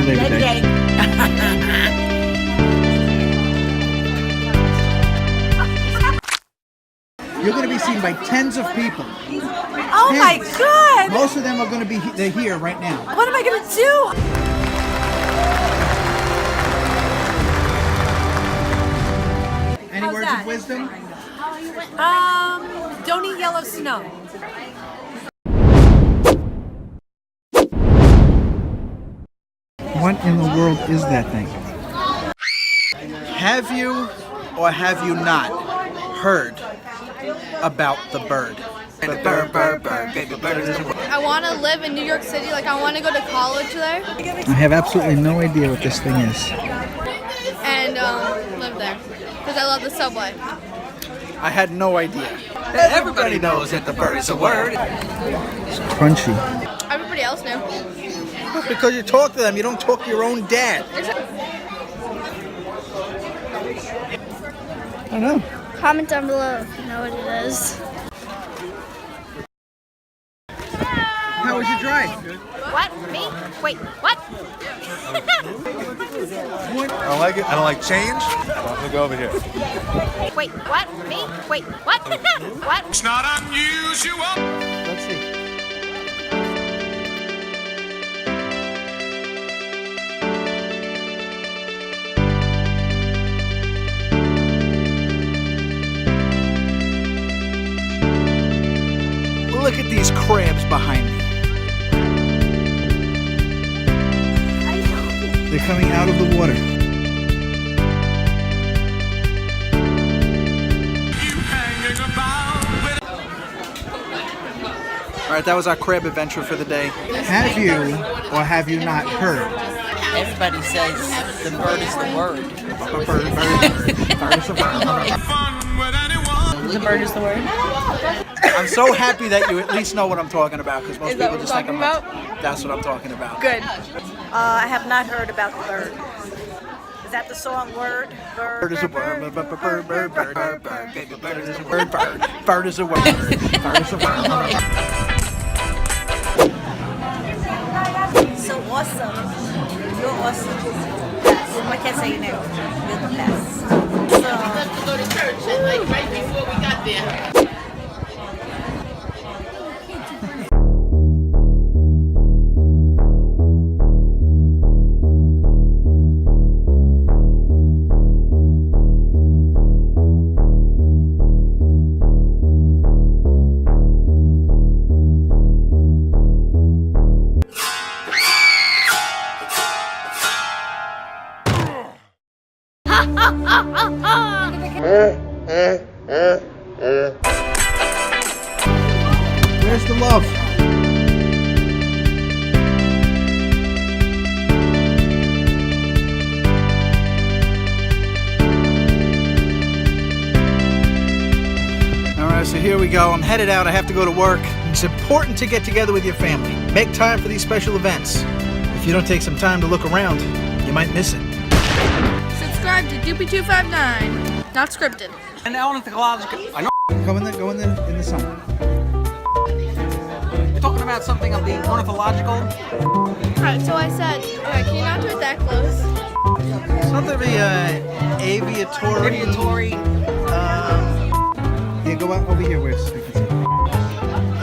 Labor Day. You're going to be seen by tens of people. Oh my God! Most of them are going to be they're here right now. What am I going to do? Any words of wisdom? Don't eat yellow snow. What in the world is that thing? Have you or have you not heard about the bird? The bird. I want to live in New York City. Like, I want to go to college there. I have absolutely no idea what this thing is. And live there. Because I love the subway. I had no idea. Everybody knows that the bird is a word. It's crunchy. Everybody else knew. Because you talk to them, you don't talk to your own dad. I don't know. Comment down below if you know what it is. How was your drive? What? Me? Wait, what? I don't like it. I don't like change. I'm gonna go over here. Wait, what? Me? Wait, what? What? It's not unusual. Let's see. Look at these crabs behind me. They're coming out of the water. All right, that was our crab adventure for the day. Have you or have you not heard? Everybody says the bird is the word. Bird is the word. The bird is the word. I'm so happy that you at least know what I'm talking about, because most Is that people what just we're think talking that's what I'm talking about. Good. I have not heard about the bird. Is that the song Word? Bird is a word. Bird is a word. Bird is a word. Bird is a word. So awesome. You're awesome. I can't say your name. You're the best. So, To go to church like right before we got there. Where's the love? All right, so here we go. I'm headed out. I have to go to work. It's important to get together with your family. Make time for these special events. If you don't take some time to look around, you might miss it. Subscribe to Doopy259. Not scripted. And ornithological. I know Go in the sun. you're talking about something of the ornithological. Alright, so I said, alright, can you not do it that close? Something to be aviatory. Yeah, go out over here where it's.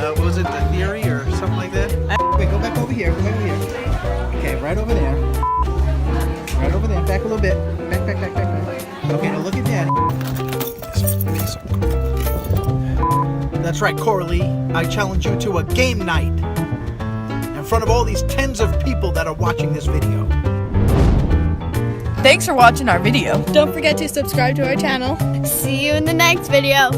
What was it, the theory or something like that? Wait, go back over here. Go back over here. Okay, right over there. Right over there. Back a little bit. Back. Okay, now look at that. That's right, Coralie. I challenge you to a game night in front of all these tens of people that are watching this video. Thanks for watching our video. Don't forget to subscribe to our channel. See you in the next video.